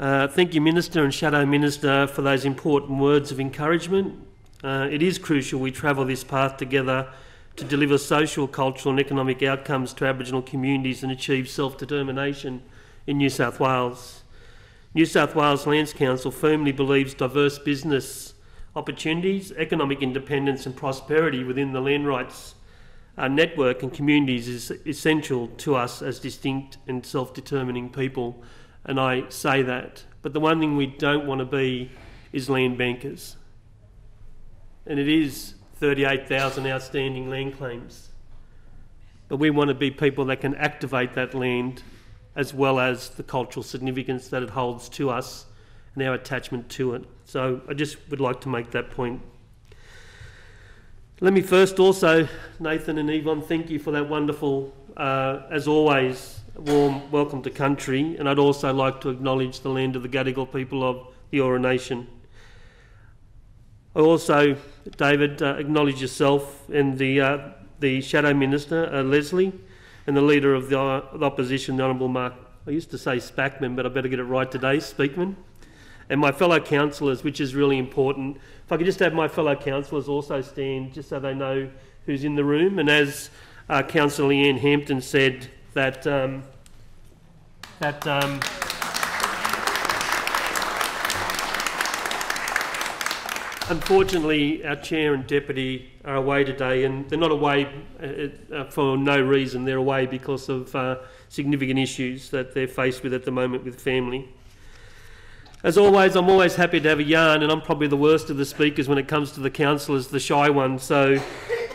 Thank you, Minister and Shadow Minister, for those important words of encouragement. It is crucial we travel this path together to deliver social, cultural and economic outcomes to Aboriginal communities and achieve self-determination in New South Wales. New South Wales Lands Council firmly believes diverse business opportunities, economic independence and prosperity within the land rights network and communities is essential to us as distinct and self-determining people, and I say that. But the one thing we don't want to be is land bankers. And it is 38,000 outstanding land claims. But we want to be people that can activate that land as well as the cultural significance that it holds to us and our attachment to it. So I just would like to make that point. Let me first also, Nathan and Yvonne, thank you for that wonderful, as always, warm welcome to country, and I'd also like to acknowledge the land of the Gadigal people of the Eora Nation. I also, David, acknowledge yourself and the Shadow Minister, Leslie, and the Leader of the Opposition, the Honourable Mark, I used to say Spackman, but I better get it right today, Speakman, and my fellow councillors, which is really important. If I could just have my fellow councillors also stand, just so they know who's in the room. And as Councillor Leanne Hampton said, that unfortunately our Chair and Deputy are away today, and they're not away for no reason. They're away because of significant issues that they're faced with at the moment with family. As always, I'm always happy to have a yarn, and I'm probably the worst of the speakers when it comes to the councillors, the shy one, so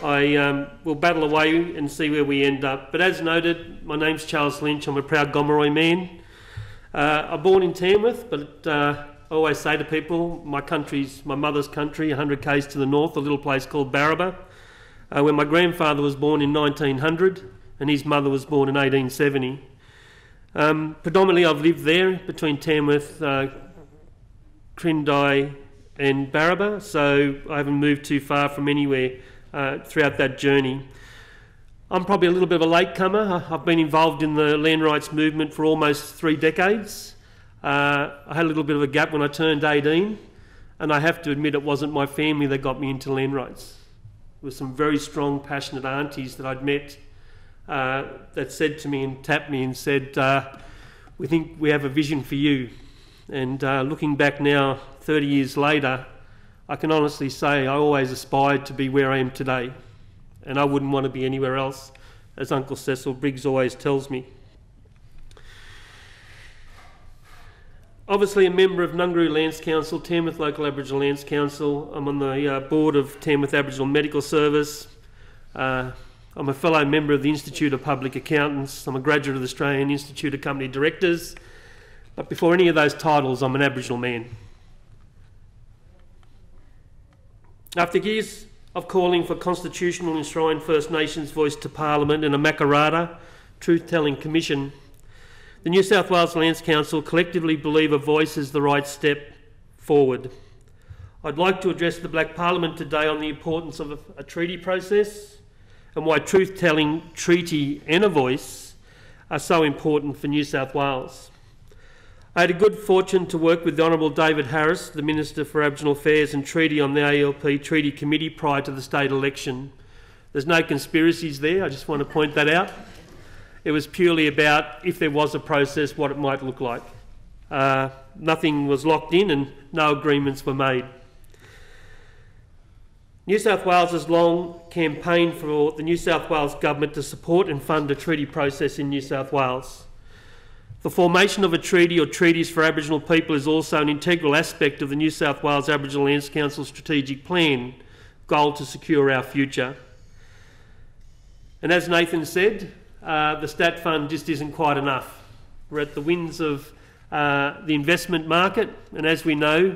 I will battle away and see where we end up. But as noted, my name's Charles Lynch. I'm a proud Gomeroi man. I'm born in Tamworth, but I always say to people, my country's my mother's country, 100 k's to the north, a little place called Barraba, where my grandfather was born in 1900 and his mother was born in 1870. Predominantly I've lived there between Tamworth, Crindai and Barraba, so I haven't moved too far from anywhere throughout that journey. I'm probably a little bit of a latecomer. I've been involved in the land rights movement for almost 3 decades. I had a little bit of a gap when I turned 18, and I have to admit it wasn't my family that got me into land rights. There were some very strong, passionate aunties that I'd met that said to me and tapped me and said, we think we have a vision for you. And looking back now, 30 years later, I can honestly say I always aspired to be where I am today, and I wouldn't want to be anywhere else, as Uncle Cecil Briggs always tells me. Obviously a member of Nungaroo Lands Council, Tamworth Local Aboriginal Lands Council. I'm on the board of Tamworth Aboriginal Medical Service. I'm a fellow member of the Institute of Public Accountants. I'm a graduate of the Australian Institute of Company Directors. But before any of those titles, I'm an Aboriginal man. After years of calling for constitutional enshrined First Nations voice to Parliament and a Makarrata truth-telling commission, the New South Wales Lands Council collectively believe a voice is the right step forward. I'd like to address the Black Parliament today on the importance of a treaty process and why truth-telling, treaty and a voice are so important for New South Wales. I had a good fortune to work with the Honourable David Harris, the Minister for Aboriginal Affairs and Treaty, on the ALP Treaty Committee prior to the state election. There's no conspiracies there, I just want to point that out. It was purely about, if there was a process, what it might look like. Nothing was locked in and no agreements were made. New South Wales has long campaigned for the New South Wales Government to support and fund a treaty process in New South Wales. The formation of a treaty or treaties for Aboriginal people is also an integral aspect of the New South Wales Aboriginal Lands Council strategic plan, goal to secure our future. And as Nathan said, the Stat Fund just isn't quite enough. We're at the winds of the investment market, and as we know,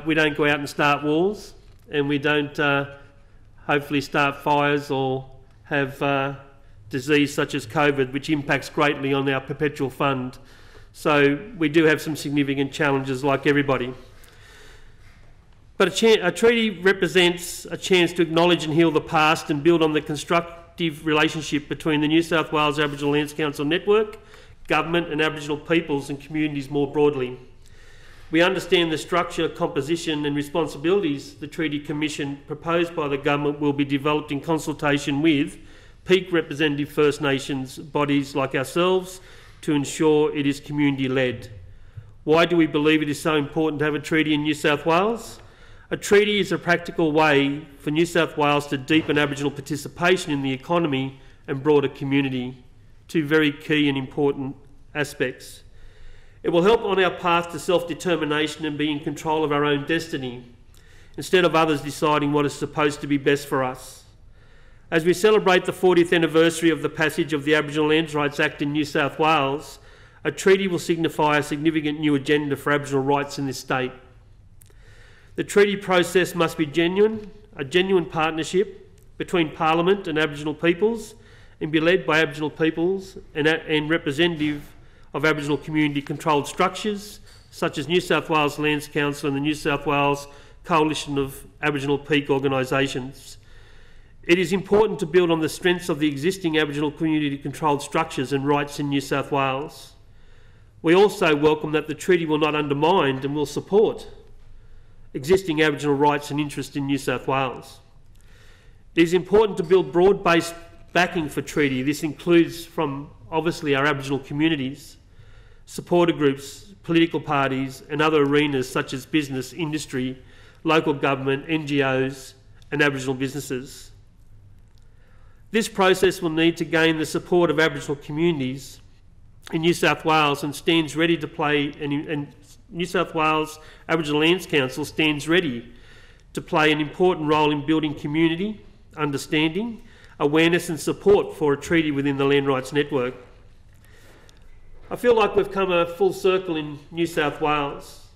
we don't go out and start wars, and we don't hopefully start fires or have disease such as COVID, which impacts greatly on our perpetual fund. So we do have some significant challenges like everybody. But a treaty represents a chance to acknowledge and heal the past and build on the constructive relationship between the New South Wales Aboriginal Lands Council network, government and Aboriginal peoples and communities more broadly. We understand the structure, composition and responsibilities the Treaty Commission proposed by the government will be developed in consultation with peak representative First Nations bodies like ourselves to ensure it is community-led. Why do we believe it is so important to have a treaty in New South Wales? A treaty is a practical way for New South Wales to deepen Aboriginal participation in the economy and broader community, two very key and important aspects. It will help on our path to self-determination and be in control of our own destiny, instead of others deciding what is supposed to be best for us. As we celebrate the 40th anniversary of the passage of the Aboriginal Land Rights Act in New South Wales, a treaty will signify a significant new agenda for Aboriginal rights in this state. The treaty process must be genuine, a genuine partnership between Parliament and Aboriginal peoples, and be led by Aboriginal peoples and representative of Aboriginal community-controlled structures, such as New South Wales Lands Council and the New South Wales Coalition of Aboriginal Peak Organisations. It is important to build on the strengths of the existing Aboriginal community-controlled structures and rights in New South Wales. We also welcome that the treaty will not undermine and will support existing Aboriginal rights and interests in New South Wales. It is important to build broad-based backing for treaty. This includes from obviously our Aboriginal communities, supporter groups, political parties and other arenas such as business, industry, local government, NGOs and Aboriginal businesses. This process will need to gain the support of Aboriginal communities in New South Wales and stands ready to play, and New South Wales Aboriginal Lands Council stands ready to play an important role in building community, understanding, awareness and support for a treaty within the Land Rights Network. I feel like we've come a full circle in New South Wales.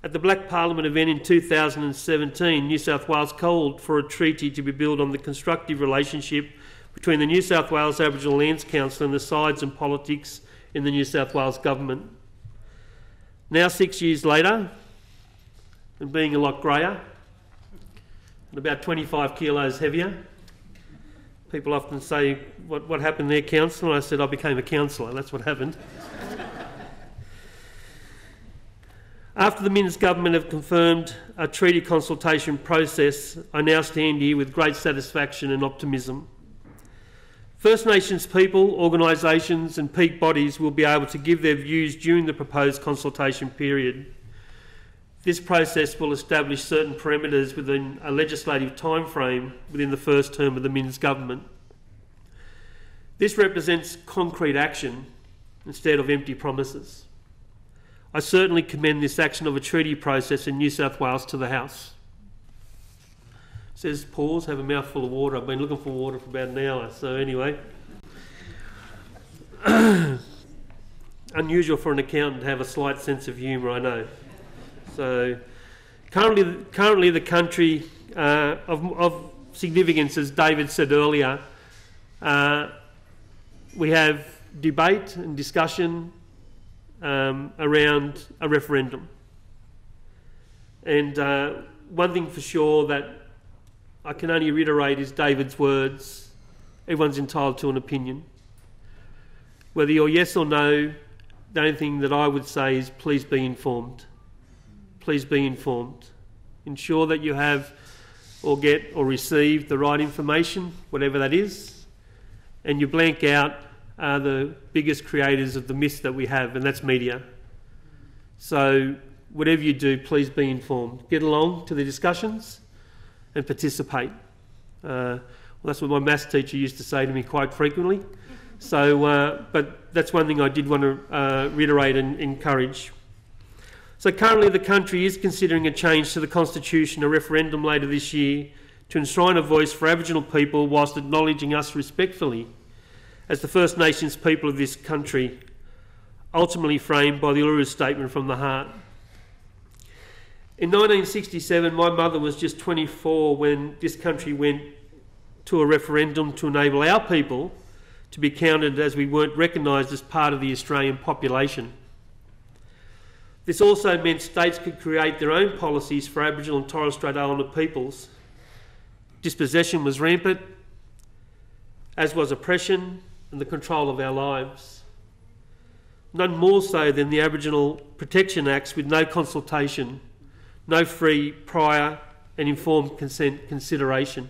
At the Black Parliament event in 2017, New South Wales called for a treaty to be built on the constructive relationship between the New South Wales Aboriginal Lands Council and the sides and politics in the New South Wales government. Now 6 years later, and being a lot greyer, and about 25 kilos heavier, people often say, what happened there, councillor? I said, I became a councillor. That's what happened. After the Minns government have confirmed a treaty consultation process, I now stand here with great satisfaction and optimism. First Nations people, organisations and peak bodies will be able to give their views during the proposed consultation period. This process will establish certain parameters within a legislative timeframe within the first term of the Minns government. This represents concrete action instead of empty promises. I certainly commend this action of a treaty process in New South Wales to the House. Says pause, have a mouthful of water. I've been looking for water for about an hour, so anyway. Unusual for an accountant to have a slight sense of humour, I know. So currently the country of significance, as David said earlier, we have debate and discussion around a referendum. And one thing for sure that I can only reiterate is David's words. Everyone's entitled to an opinion. Whether you're yes or no, the only thing that I would say is please be informed. Please be informed. Ensure that you have or get or receive the right information, whatever that is, and you blank out the biggest creators of the myths that we have, and that's media. So whatever you do, please be informed. Get along to the discussions and participate. Well, that's what my maths teacher used to say to me quite frequently. So, but that's one thing I did want to reiterate and encourage. So currently the country is considering a change to the Constitution, a referendum later this year, to enshrine a voice for Aboriginal people whilst acknowledging us respectfully as the First Nations people of this country, ultimately framed by the Uluru Statement from the Heart. In 1967, my mother was just 24 when this country went to a referendum to enable our people to be counted as we weren't recognised as part of the Australian population. This also meant states could create their own policies for Aboriginal and Torres Strait Islander peoples. Dispossession was rampant, as was oppression and the control of our lives. none more so than the Aboriginal Protection Acts, with no consultation, no free, prior and informed consent consideration.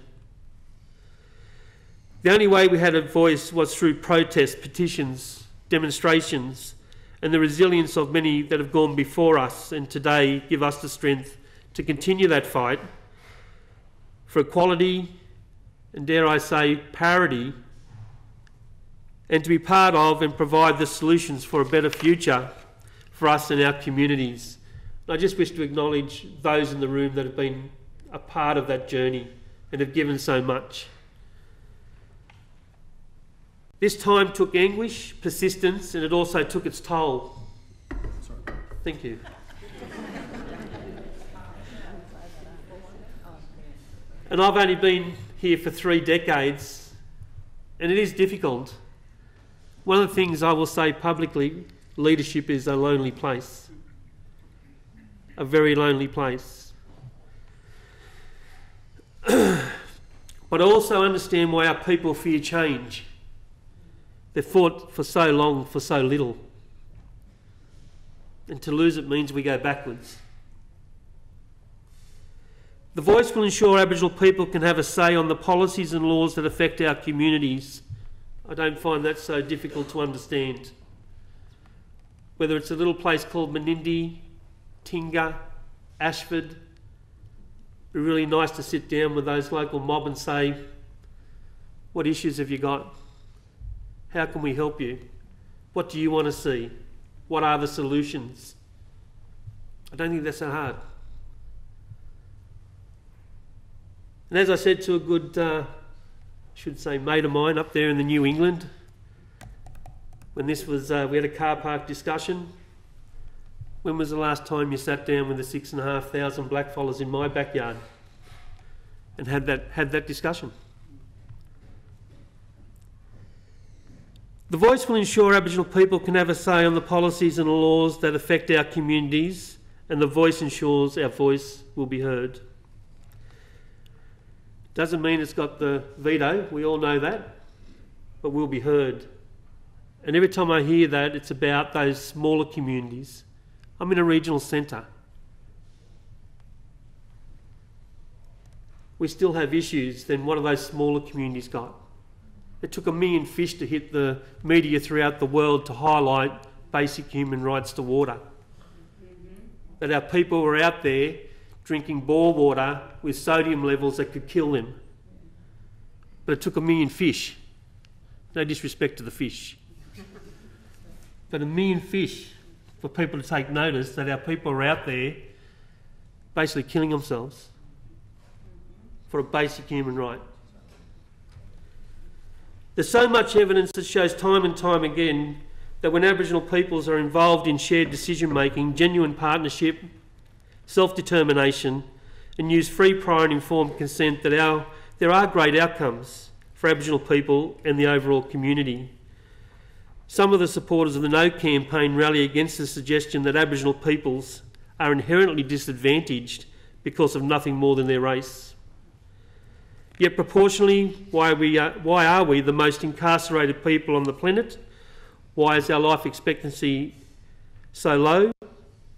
The only way we had a voice was through protests, petitions, demonstrations, and the resilience of many that have gone before us and today give us the strength to continue that fight for equality and, dare I say, parity, and to be part of and provide the solutions for a better future for us and our communities. And I just wish to acknowledge those in the room that have been a part of that journey and have given so much. This time took anguish, persistence, and it also took its toll. Sorry. Thank you. And I've only been here for 3 decades, and it is difficult. One of the things I will say publicly, leadership is a lonely place. A very lonely place. But I also understand why our people fear change. They've fought for so long, for so little. And to lose it means we go backwards. The voice will ensure Aboriginal people can have a say on the policies and laws that affect our communities. I don't find that so difficult to understand. Whether it's a little place called Menindee, Tinga, Ashford, it'd be really nice to sit down with those local mob and say, what issues have you got? How can we help you? What do you want to see? What are the solutions? I don't think that's so hard. And as I said to a good, mate of mine up there in the New England, when this was, we had a car park discussion. When was the last time you sat down with the 6,500 blackfellas in my backyard and had that discussion? The voice will ensure Aboriginal people can have a say on the policies and the laws that affect our communities, and the voice ensures our voice will be heard. Doesn't mean it's got the veto, we all know that, but will be heard. And every time I hear that, it's about those smaller communities. I'm in a regional centre. We still have issues than what have those smaller communities got. It took 1 million fish to hit the media throughout the world to highlight basic human rights to water. That our people were out there drinking bore water with sodium levels that could kill them. But it took 1 million fish. No disrespect to the fish. But 1 million fish for people to take notice that our people are out there basically killing themselves for a basic human right. There's so much evidence that shows time and time again that when Aboriginal peoples are involved in shared decision-making, genuine partnership, self-determination, and use free, prior and informed consent, that there are great outcomes for Aboriginal people and the overall community. Some of the supporters of the No campaign rally against the suggestion that Aboriginal peoples are inherently disadvantaged because of nothing more than their race. Yet proportionally, why are we the most incarcerated people on the planet? Why is our life expectancy so low?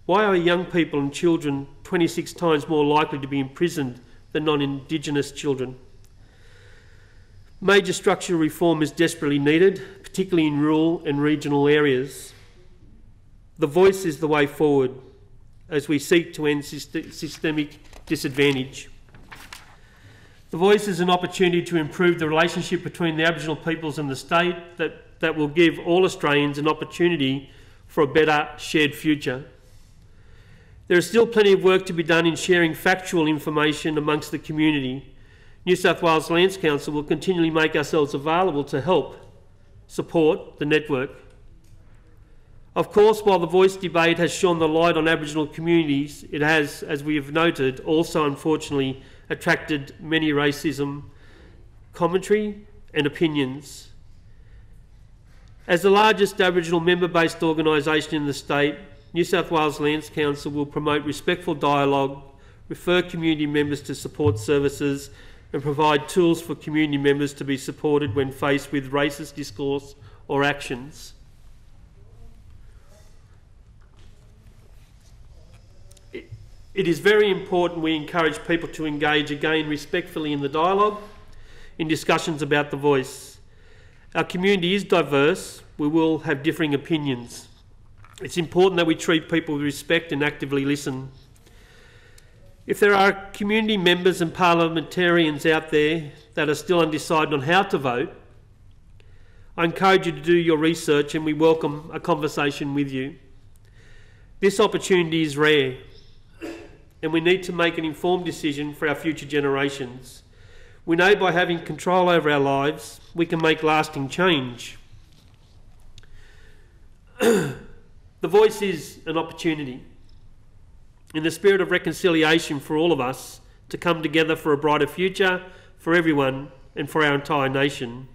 Why are young people and children 26 times more likely to be imprisoned than non-Indigenous children? Major structural reform is desperately needed, particularly in rural and regional areas. The voice is the way forward as we seek to end systemic disadvantage. The voice is an opportunity to improve the relationship between the Aboriginal peoples and the state that will give all Australians an opportunity for a better shared future. There is still plenty of work to be done in sharing factual information amongst the community. New South Wales Land Council will continually make ourselves available to help support the network. Of course, while the voice debate has shone the light on Aboriginal communities, it has, as we have noted, also unfortunately attracted many racism, commentary and opinions. As the largest Aboriginal member-based organisation in the state, New South Wales Land Council will promote respectful dialogue, refer community members to support services and provide tools for community members to be supported when faced with racist discourse or actions. It is very important we encourage people to engage again respectfully in the dialogue, in discussions about the voice. Our community is diverse. We will have differing opinions. It's important that we treat people with respect and actively listen. If there are community members and parliamentarians out there that are still undecided on how to vote, I encourage you to do your research and we welcome a conversation with you. This opportunity is rare and we need to make an informed decision for our future generations. We know by having control over our lives, we can make lasting change. The voice is an opportunity. In the spirit of reconciliation for all of us to come together for a brighter future for everyone and for our entire nation.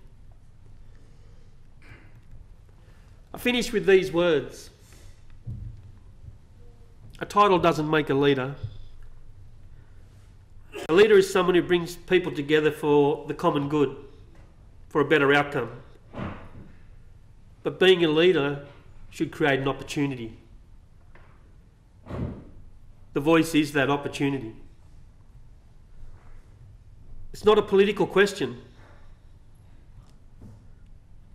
I finish with these words. A title doesn't make a leader. A leader is someone who brings people together for the common good, for a better outcome. But being a leader should create an opportunity. The voice is that opportunity. It's not a political question.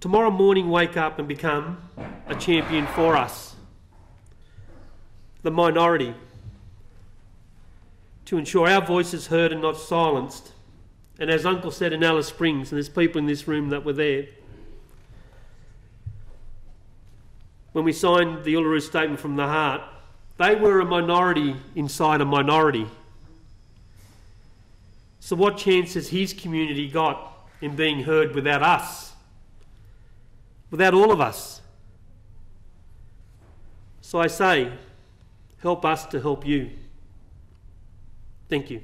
Tomorrow morning, wake up and become a champion for us, the minority, to ensure our voice is heard and not silenced. And as Uncle said in Alice Springs, and there's people in this room that were there, when we signed the Uluru Statement from the Heart, they were a minority inside a minority. So what chance has his community got in being heard without us? Without all of us? So I say, help us to help you. Thank you.